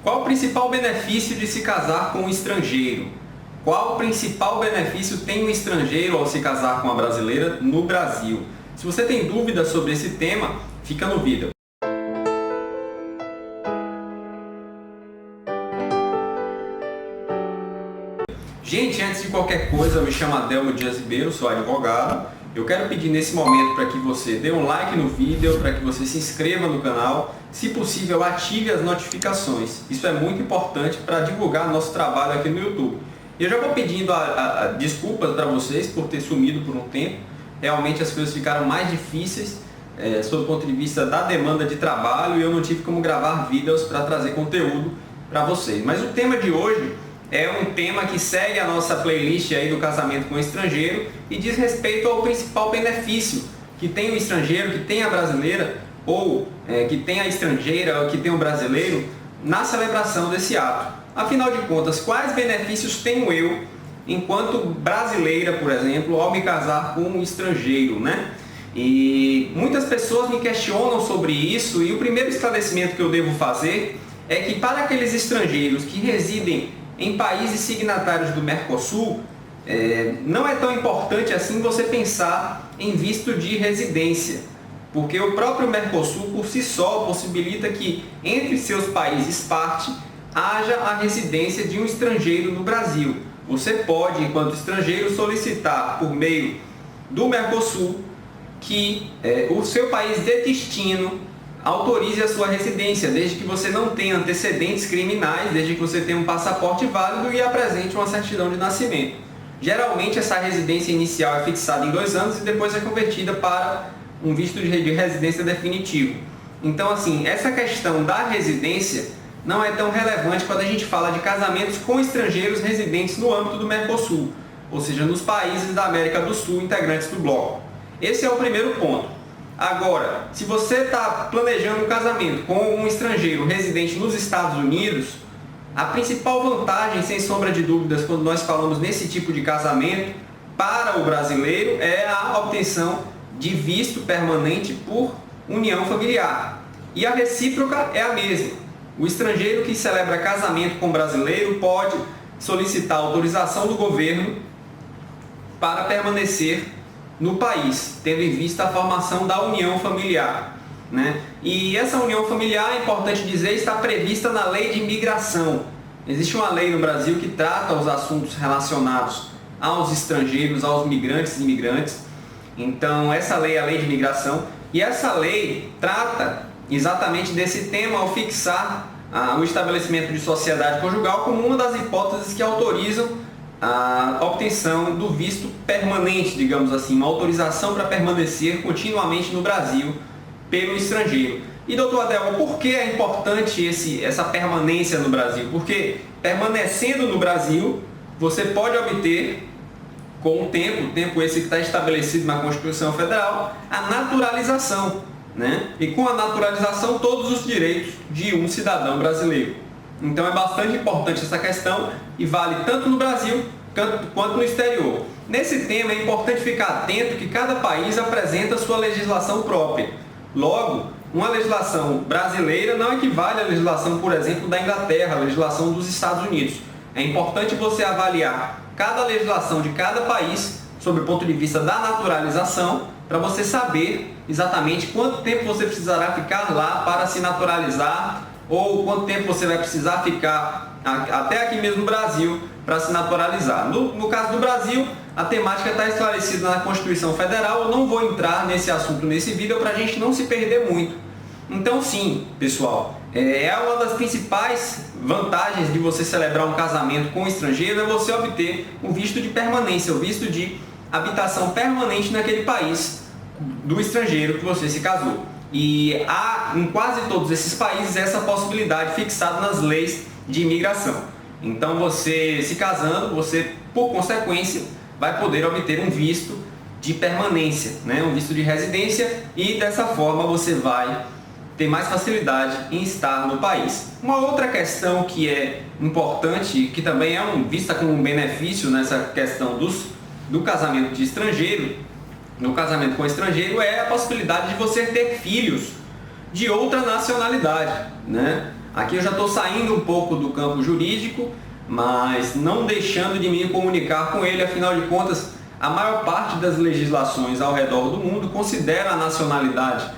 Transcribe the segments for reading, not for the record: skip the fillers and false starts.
Qual o principal benefício de se casar com um estrangeiro? Qual o principal benefício tem um estrangeiro ao se casar com uma brasileira no Brasil? Se você tem dúvidas sobre esse tema, fica no vídeo. Gente, antes de qualquer coisa, eu me chamo Adelmo Dias Ribeiro, sou advogado. Eu quero pedir nesse momento para que você dê um like no vídeo, para que você se inscreva no canal, se possível ative as notificações. Isso é muito importante para divulgar nosso trabalho aqui no YouTube. Eu já vou pedindo desculpas para vocês por ter sumido por um tempo. Realmente as coisas ficaram mais difíceis sob o ponto de vista da demanda de trabalho e eu não tive como gravar vídeos para trazer conteúdo para vocês. Mas o tema de hoje é um tema que segue a nossa playlist aí do casamento com o estrangeiro e diz respeito ao principal benefício que tem o estrangeiro, que tem a brasileira, ou que tem a estrangeira, ou que tem o brasileiro, na celebração desse ato. Afinal de contas, quais benefícios tenho eu, enquanto brasileira, por exemplo, ao me casar com um estrangeiro, né? E muitas pessoas me questionam sobre isso e o primeiro esclarecimento que eu devo fazer é que para aqueles estrangeiros que residem em países signatários do Mercosul, não é tão importante assim você pensar em visto de residência, porque o próprio Mercosul por si só possibilita que entre seus países parte haja a residência de um estrangeiro no Brasil. Você pode, enquanto estrangeiro, solicitar por meio do Mercosul que o seu país de destino autorize a sua residência, desde que você não tenha antecedentes criminais, desde que você tenha um passaporte válido e apresente uma certidão de nascimento. Geralmente essa residência inicial é fixada em 2 anos e depois é convertida para um visto de residência definitivo. Então assim, essa questão da residência não é tão relevante quando a gente fala de casamentos com estrangeiros residentes no âmbito do Mercosul, ou seja, nos países da América do Sul integrantes do bloco. Esse é o primeiro ponto. Agora, se você está planejando um casamento com um estrangeiro residente nos Estados Unidos, a principal vantagem, sem sombra de dúvidas, quando nós falamos nesse tipo de casamento, para o brasileiro, é a obtenção de visto permanente por união familiar. E a recíproca é a mesma. O estrangeiro que celebra casamento com o brasileiro pode solicitar autorização do governo para permanecer no país, tendo em vista a formação da união familiar, né? E essa união familiar, é importante dizer, está prevista na lei de imigração. Existe uma lei no Brasil que trata os assuntos relacionados aos estrangeiros, aos migrantes e imigrantes. Então, essa lei é a lei de imigração, e essa lei trata exatamente desse tema ao fixar o estabelecimento de sociedade conjugal como uma das hipóteses que autorizam a obtenção do visto permanente, digamos assim, uma autorização para permanecer continuamente no Brasil pelo estrangeiro. E doutor Adelmo, por que é importante essa permanência no Brasil? Porque permanecendo no Brasil, você pode obter, com o tempo esse que está estabelecido na Constituição Federal, a naturalização, né? E com a naturalização, todos os direitos de um cidadão brasileiro. Então é bastante importante essa questão e vale tanto no Brasil quanto no exterior. Nesse tema é importante ficar atento que cada país apresenta sua legislação própria. Logo, uma legislação brasileira não equivale à legislação, por exemplo, da Inglaterra, a legislação dos Estados Unidos. É importante você avaliar cada legislação de cada país sob o ponto de vista da naturalização, para você saber exatamente quanto tempo você precisará ficar lá para se naturalizar, ou quanto tempo você vai precisar ficar até aqui mesmo no Brasil para se naturalizar. No caso do Brasil, a temática está esclarecida na Constituição Federal. Eu não vou entrar nesse assunto nesse vídeo para a gente não se perder muito. Então sim, pessoal, é uma das principais vantagens de você celebrar um casamento com um estrangeiro é você obter um visto de permanência, o visto de habitação permanente naquele país do estrangeiro que você se casou. E há em quase todos esses países essa possibilidade fixada nas leis de imigração. Então você se casando, você por consequência vai poder obter um visto de permanência, né? Um visto de residência, e dessa forma você vai ter mais facilidade em estar no país. Uma outra questão que é importante, que também é vista como um benefício nessa questão do casamento de estrangeiro, no casamento com estrangeiro, é a possibilidade de você ter filhos de outra nacionalidade, né? Aqui eu já estou saindo um pouco do campo jurídico, mas não deixando de me comunicar com ele, afinal de contas, a maior parte das legislações ao redor do mundo considera a nacionalidade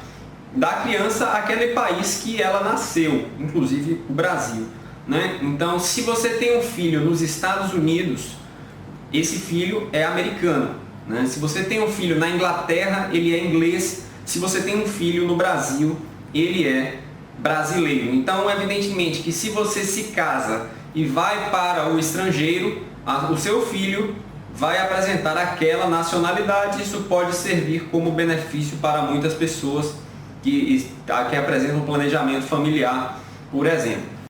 da criança aquele país que ela nasceu, inclusive o Brasil, né? Então, se você tem um filho nos Estados Unidos, esse filho é americano, né? Se você tem um filho na Inglaterra, ele é inglês. Se você tem um filho no Brasil, ele é brasileiro. Então, evidentemente que se você se casa e vai para o estrangeiro, o seu filho vai apresentar aquela nacionalidade. Isso pode servir como benefício para muitas pessoas que apresentam um planejamento familiar, por exemplo.